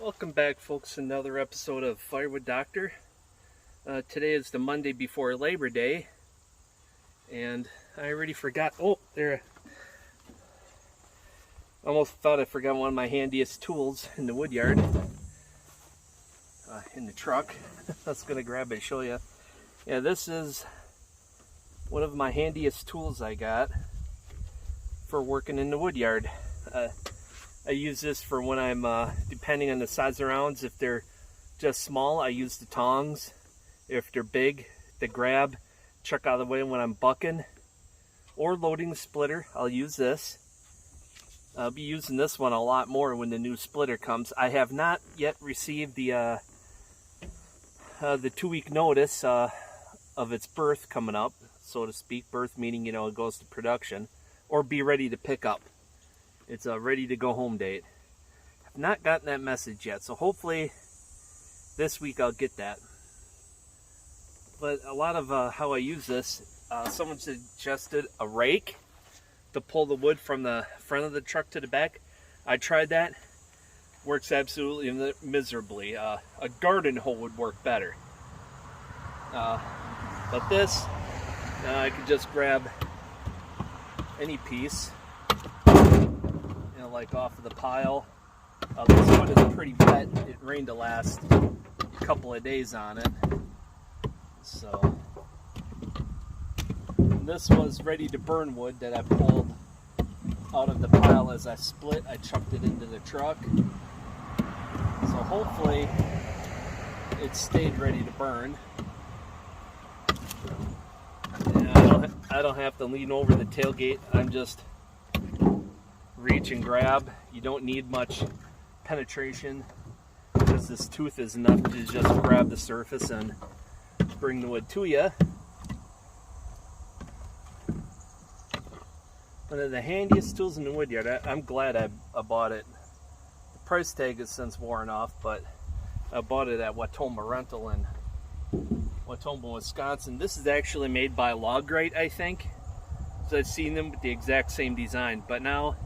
Welcome back, folks, to another episode of Firewood Doctor. Today is the Monday before Labor Day, and I already forgot. Oh, there. Almost thought I forgot one of my handiest tools in the woodyard, in the truck. I was going to grab it and show you. Yeah, this is one of my handiest tools I got for working in the woodyard. I use this for when I'm, depending on the size of rounds, if they're just small, I use the tongs. If they're big, the grab, chuck out of the way when I'm bucking. Or loading the splitter, I'll use this. I'll be using this one a lot more when the new splitter comes. I have not yet received the 2-week notice of its birth coming up, so to speak. Birth meaning, you know, it goes to production. Or be ready to pick up. It's a ready to go home date. I've not gotten that message yet, so hopefully this week I'll get that. But a lot of how I use this, someone suggested a rake to pull the wood from the front of the truck to the back. I tried that. Works absolutely miserably. A garden hoe would work better. But this, I could just grab any piece, you know, like off of the pile. This one is pretty wet. It rained the last couple of days on it. So this was ready to burn wood that I pulled out of the pile as I split. I chucked it into the truck. So hopefully it stayed ready to burn. And I don't have to lean over the tailgate. I'm just reach and grab. You don't need much penetration because this tooth is enough to just grab the surface and bring the wood to you. One of the handiest tools in the woodyard. I'm glad I bought it. The price tag has since worn off, but I bought it at Watoma Rental in Watoma, Wisconsin. This is actually made by Logrite, I think. So I've seen them with the exact same design, but now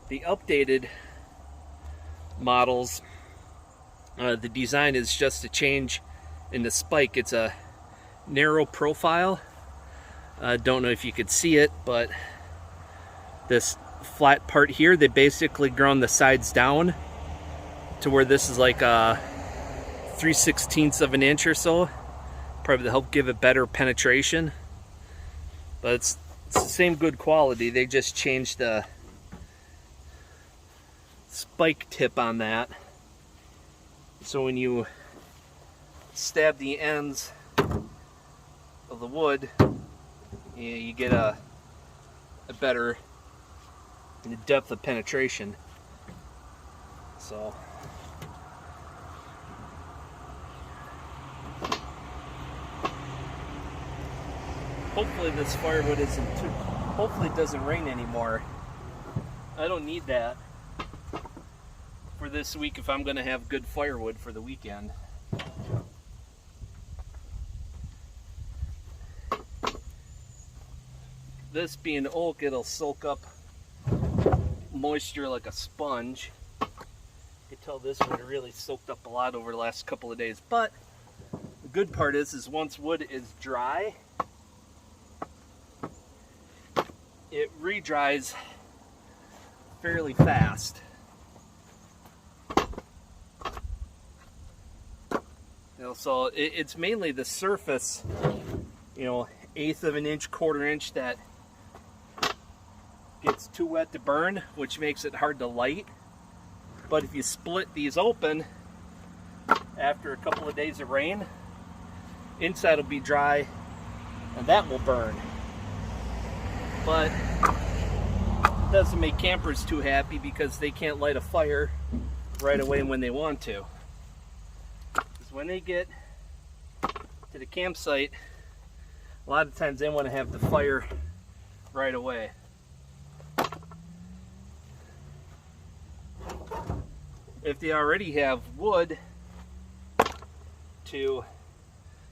the updated models, the design is just a change in the spike. It's a narrow profile. I don't know if you could see it, but this flat part here, they basically ground the sides down to where this is like 3/16 of an inch or so, probably to help give it better penetration. But it's the same good quality. They just changed the spike tip on that, so when you stab the ends of the wood, you get a better depth of penetration. So hopefully this firewood isn't too, hopefully it doesn't rain anymore. I don't need that for this week if I'm going to have good firewood for the weekend. This being oak, it'll soak up moisture like a sponge. You can tell this wood really soaked up a lot over the last couple of days. But the good part is once wood is dry, it re-dries fairly fast. You know, so it's mainly the surface, you know, 1/8 of an inch, 1/4 inch that gets too wet to burn, which makes it hard to light. But if you split these open after a couple of days of rain, inside will be dry and that will burn. But it doesn't make campers too happy because they can't light a fire right away when they want to. Because when they get to the campsite, a lot of times they want to have the fire right away. If they already have wood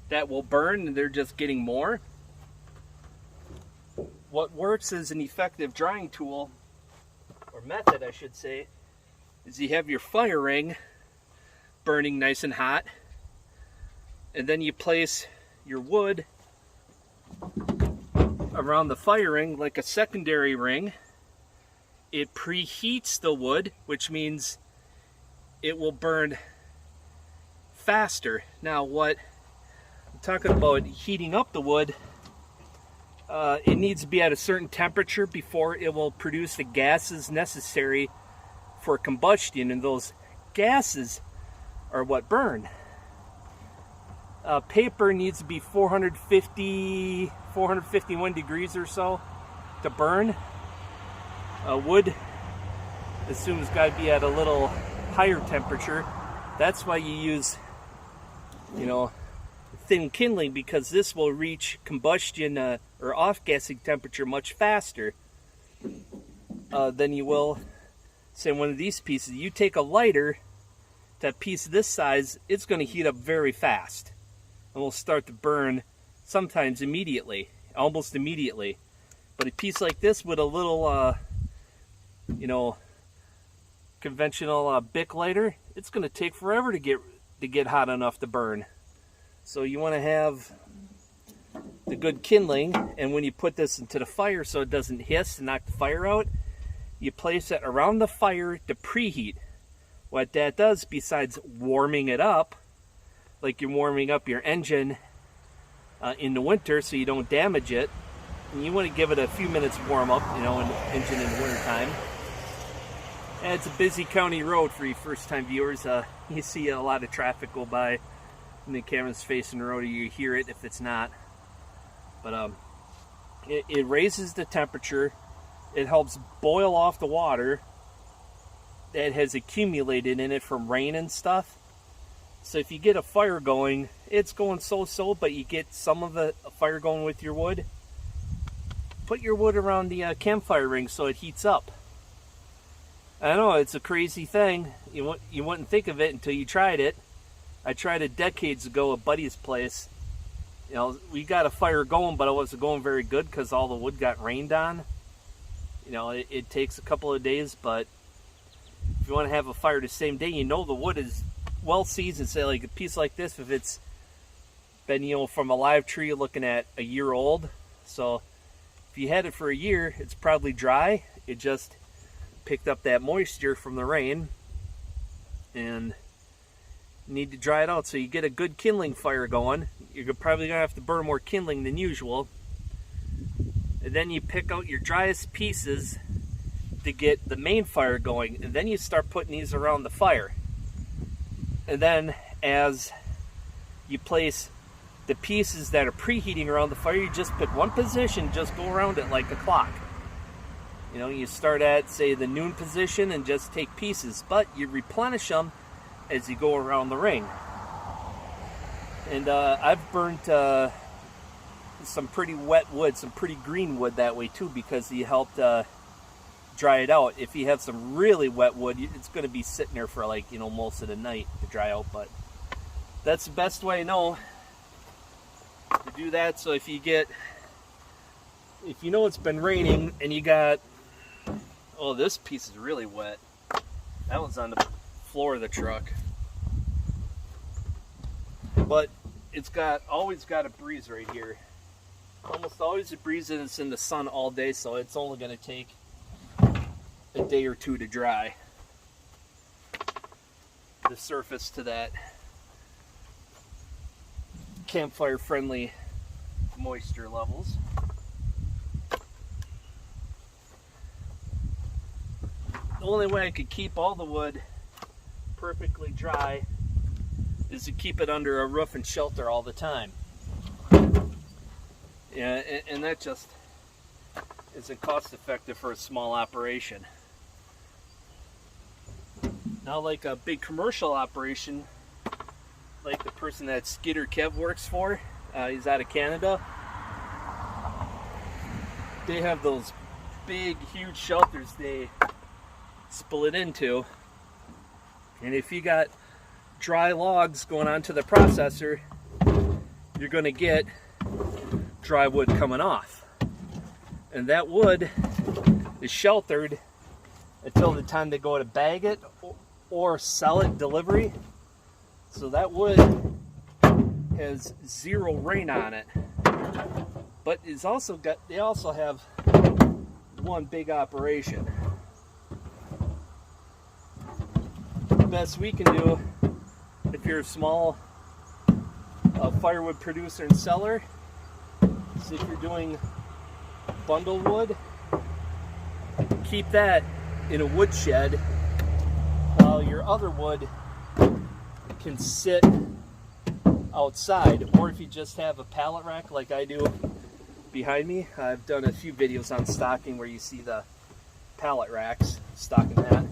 that will burn and they're just getting more, what works as an effective drying tool, or method I should say, is you have your fire ring burning nice and hot. And then you place your wood around the fire ring like a secondary ring. It preheats the wood, which means it will burn faster. Now what I'm talking about, heating up the wood, it needs to be at a certain temperature before it will produce the gases necessary for combustion, and those gases are what burn. Paper needs to be 451 degrees or so to burn. Wood, assume it's got to be at a little higher temperature. That's why you use, thin kindling, because this will reach combustion or off-gassing temperature much faster than you will, say, one of these pieces. You take a lighter, that piece this size, it's going to heat up very fast and will start to burn sometimes immediately, almost immediately. But a piece like this with a little, conventional Bic lighter, it's going to take forever to get hot enough to burn. So you want to have the good kindling, and when you put this into the fire so it doesn't hiss and knock the fire out, you place it around the fire to preheat. What that does, besides warming it up, like you're warming up your engine in the winter so you don't damage it, and you want to give it a few minutes warm up, an engine in the winter time. And it's a busy county road for you first time viewers. You see a lot of traffic go by, and the camera's facing the road, or you hear it if it's not. But it raises the temperature. It helps boil off the water that has accumulated in it from rain and stuff. So if you get a fire going, it's going so-so, but you get some of a fire going with your wood, put your wood around the campfire ring so it heats up. I know, it's a crazy thing. You wouldn't think of it until you tried it. I tried it decades ago at Buddy's place. We got a fire going, but it wasn't going very good because all the wood got rained on. It takes a couple of days, but if you want to have a fire the same day, the wood is well seasoned. Say like a piece like this, if it's been, from a live tree, you're looking at a year old. So if you had it for a year, it's probably dry. It just picked up that moisture from the rain, and you need to dry it out so you get a good kindling fire going. You're probably going to have to burn more kindling than usual. And then you pick out your driest pieces to get the main fire going, and then you start putting these around the fire. And then as you place the pieces that are preheating around the fire, you just pick one position, just go around it like a clock. You start at, say, the noon position and just take pieces, but you replenish them as you go around the ring. And I've burnt some pretty wet wood, some pretty green wood that way too, because you helped dry it out. If you have some really wet wood, it's going to be sitting there for most of the night to dry out, but that's the best way I know to do that. So if you know it's been raining and you got, oh, this piece is really wet. That one's on the floor of the truck. But it's always got a breeze right here. Almost always a breeze, and it's in the sun all day, so it's only going to take a day or two to dry the surface to that campfire friendly moisture levels. The only way I could keep all the wood perfectly dry is to keep it under a roof and shelter all the time. Yeah, and that just isn't cost effective for a small operation. Now, like a big commercial operation, like the person that Skidder Kev works for, he's out of Canada. They have those big, huge shelters they split into, and if you got dry logs going onto the processor, you're going to get dry wood coming off, and that wood is sheltered until the time they go to bag it or sell it delivery, So that wood has zero rain on it, but it's also got, they also have one big operation. The best we can do, if you're a small firewood producer and seller, is if you're doing bundle wood, keep that in a wood shed while your other wood can sit outside. Or if you just have a pallet rack like I do behind me, I've done a few videos on stocking where you see the pallet racks, stocking that.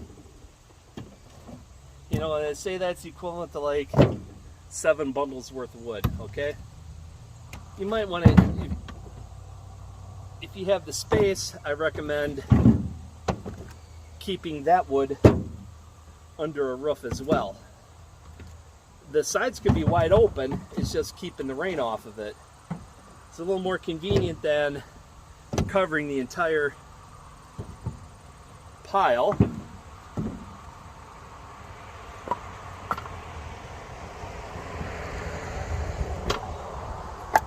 You know, say that's equivalent to like 7 bundles worth of wood, okay? You might want to, if you have the space, I recommend keeping that wood under a roof as well. The sides could be wide open, it's just keeping the rain off of it. It's a little more convenient than covering the entire pile.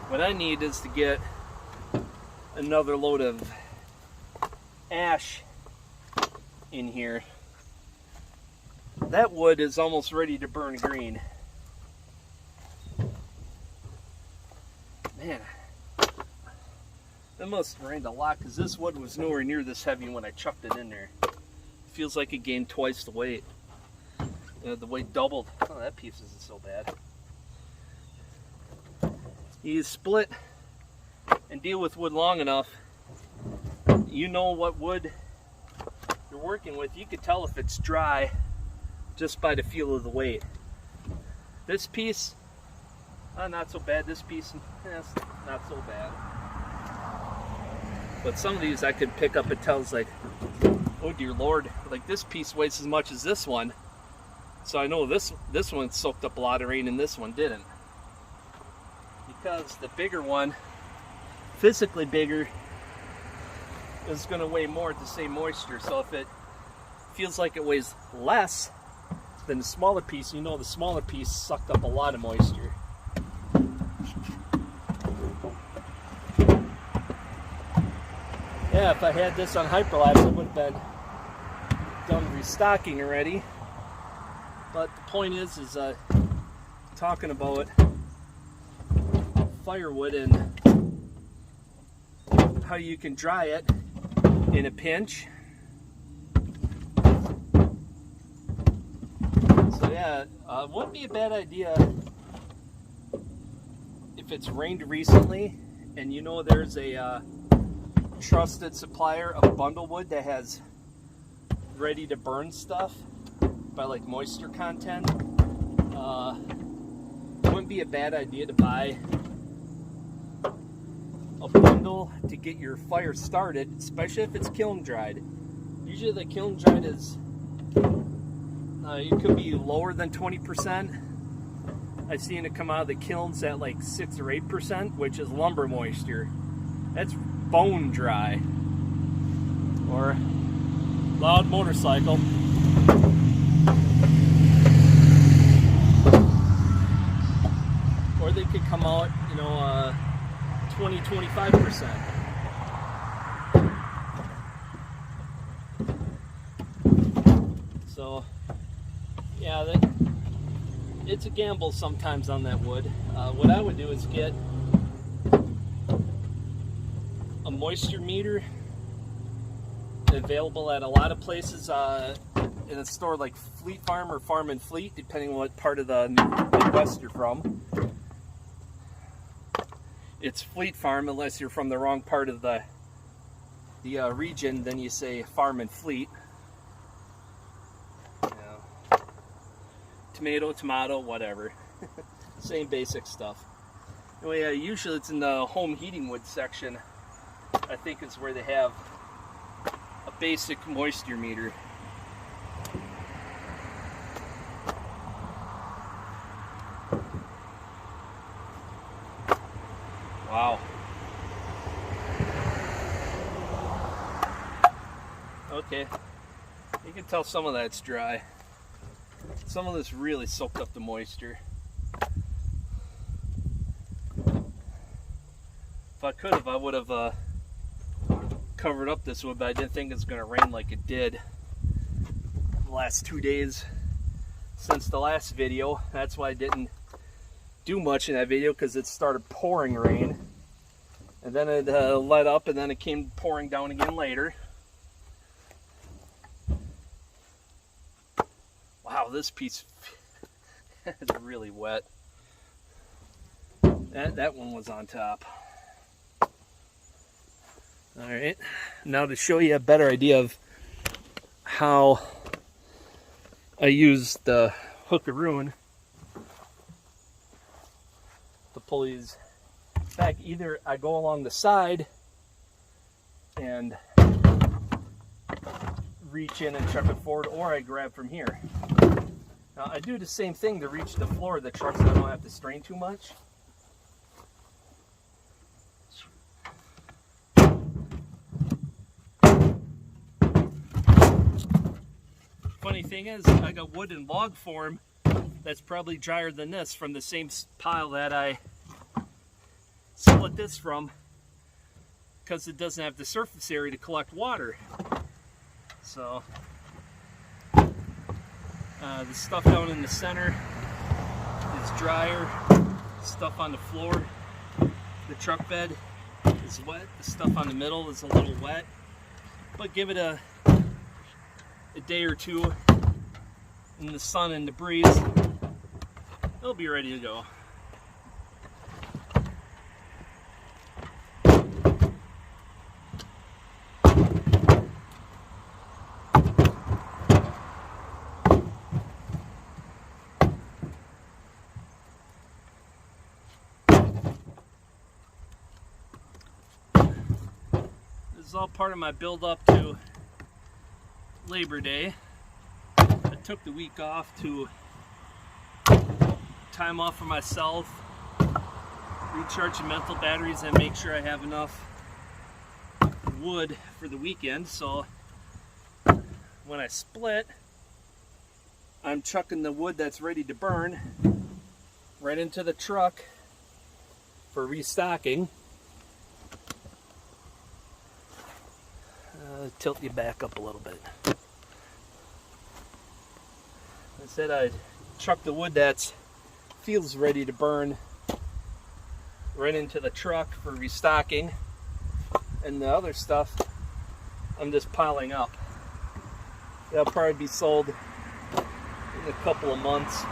What I need is to get another load of ash in here. That wood is almost ready to burn green. Man, that must have rained a lot because this wood was nowhere near this heavy when I chucked it in there. It feels like it gained twice the weight. You know, the weight doubled. Oh, that piece isn't so bad. You split and deal with wood long enough, you know what wood you're working with. You could tell if it's dry just by the feel of the weight. This piece, not so bad. This piece, not so bad. But some of these I could pick up and tell, it's like, oh dear Lord, like this piece weighs as much as this one. So I know this one soaked up a lot of rain and this one didn't. Because the bigger one, physically bigger, is going to weigh more at the same moisture. So if it feels like it weighs less than the smaller piece, you know the smaller piece sucked up a lot of moisture. Yeah, if I had this on hyperlapse, it would have been done restocking already. But the point is talking about firewood and how you can dry it in a pinch. So yeah, it wouldn't be a bad idea if it's rained recently and you know there's a trusted supplier of bundle wood that has ready to burn stuff by like moisture content. It wouldn't be a bad idea to buy a bundle to get your fire started, especially if it's kiln dried. Usually the kiln dried is, it could be lower than 20%. I've seen it come out of the kilns at like 6 or 8%, which is lumber moisture. That's bone dry. Or loud motorcycle. Or they could come out, 20-25%. So yeah, it's a gamble sometimes on that wood. What I would do is get a moisture meter available at a lot of places in a store like Fleet Farm or Farm and Fleet, depending on what part of the Midwest you're from. It's Fleet Farm unless you're from the wrong part of the region, then you say Farm and Fleet. Tomato, tomato, whatever. Same basic stuff. Anyway, usually it's in the home heating wood section, I think is where they have a basic moisture meter. Wow. Okay. You can tell some of that's dry. Some of this really soaked up the moisture. If I could have, I would have covered up this wood, but I didn't think it was going to rain like it did the last 2 days since the last video. That's why I didn't do much in that video, because it started pouring rain. And then it let up, and then it came pouring down again later. Wow, this piece is really wet. That one was on top. Alright, now to show you a better idea of how I use the hookaroon to pull these back. Either I go along the side and reach in and chuck it forward, or I grab from here. Now I do the same thing to reach the floor of the truck so I don't have to strain too much. Funny thing is, I got wood in log form that's probably drier than this from the same pile that I split this from, because it doesn't have the surface area to collect water. So the stuff down in the center is drier. Stuff on the floor, the truck bed, is wet. The stuff on the middle is a little wet. But give it a day or two in the sun and the breeze, it'll be ready to go. This is all part of my build up to Labor Day. I took the week off to time off for myself, recharge the mental batteries, and make sure I have enough wood for the weekend. So when I split, I'm chucking the wood that's ready to burn right into the truck for restocking. Tilt you back up a little bit. I said I'd chuck the wood that feels ready to burn right into the truck for restocking, and the other stuff I'm just piling up. That'll probably be sold in a couple of months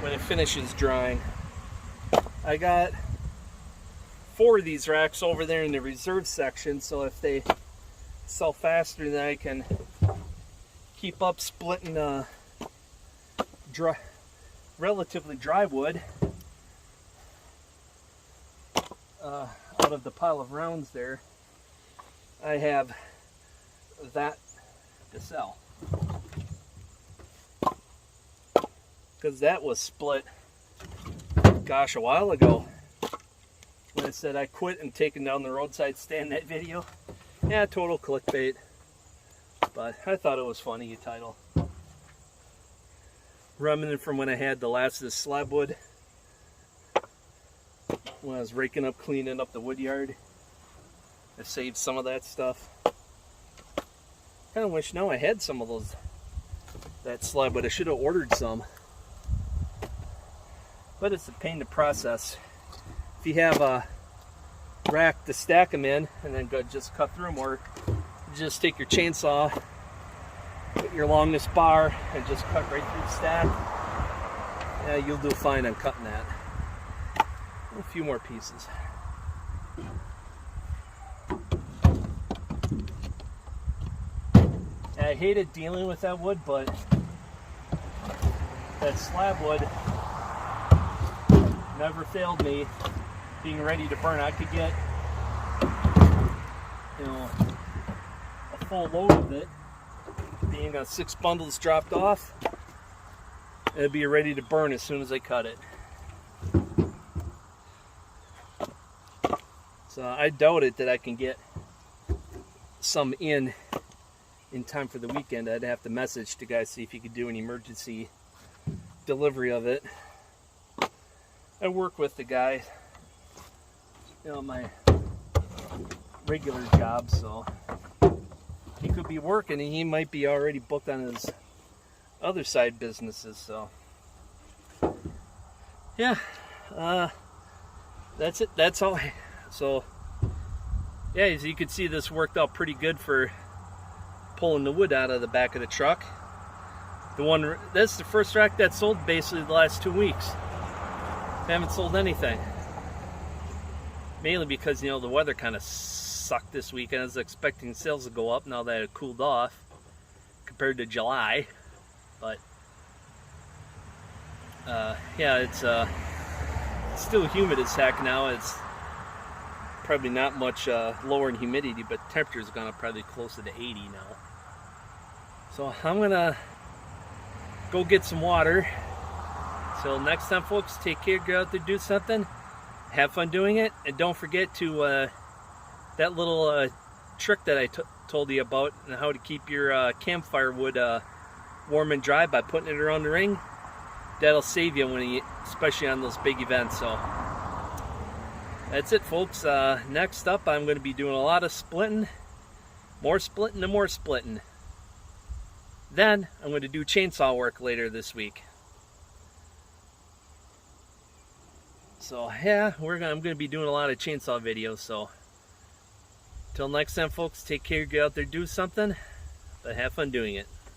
when it finishes drying. I got 4 of these racks over there in the reserve section, so if they sell faster, then I can keep up splitting relatively dry wood out of the pile of rounds there. I have that to sell, because that was split, gosh, a while ago. When I said I quit and taken down the roadside stand, that video. Yeah, total clickbait, but I thought it was funny, title. Remnant from when I had the last of this slab wood, when I was raking up, cleaning up the woodyard. I saved some of that stuff. Kind of wish now I had some of those, that slab, but I should have ordered some. But it's a pain to process. If you have a rack to stack them in and then go just cut through them, or just take your chainsaw, put your longness bar, and just cut right through the stack, yeah, you'll do fine on cutting that. A few more pieces. I hated dealing with that wood, but that slab wood never failed me being ready to burn. I could get, you know, a full load of it, being 6 bundles dropped off, it'd be ready to burn as soon as I cut it. So I doubt it that I can get some in in time for the weekend, I'd have to message the guy, see if he could do an emergency delivery of it. I work with the guy, you know, my regular job, so he could be working and he might be already booked on his other side businesses. So yeah, that's it. That's all. So yeah, as you can see, this worked out pretty good for pulling the wood out of the back of the truck. That's the first rack that sold basically the last 2 weeks. I haven't sold anything. Mainly because, you know, the weather kind of sucked this week. I was expecting sales to go up now that it cooled off compared to July. But yeah, it's still humid as heck now. It's probably not much lower in humidity, but temperature's gone up probably closer to 80 now. So I'm gonna go get some water. Till next time, folks, take care, go out there, do something, have fun doing it, and don't forget to that little trick that I told you about, and how to keep your campfire wood warm and dry by putting it around the ring. That'll save you especially on those big events. So that's it, folks. Next up, I'm going to be doing a lot of splitting, more splitting and more splitting. Then I'm going to do chainsaw work later this week. So yeah, I'm going to be doing a lot of chainsaw videos. So till next time, folks, take care, get out there, do something, but have fun doing it.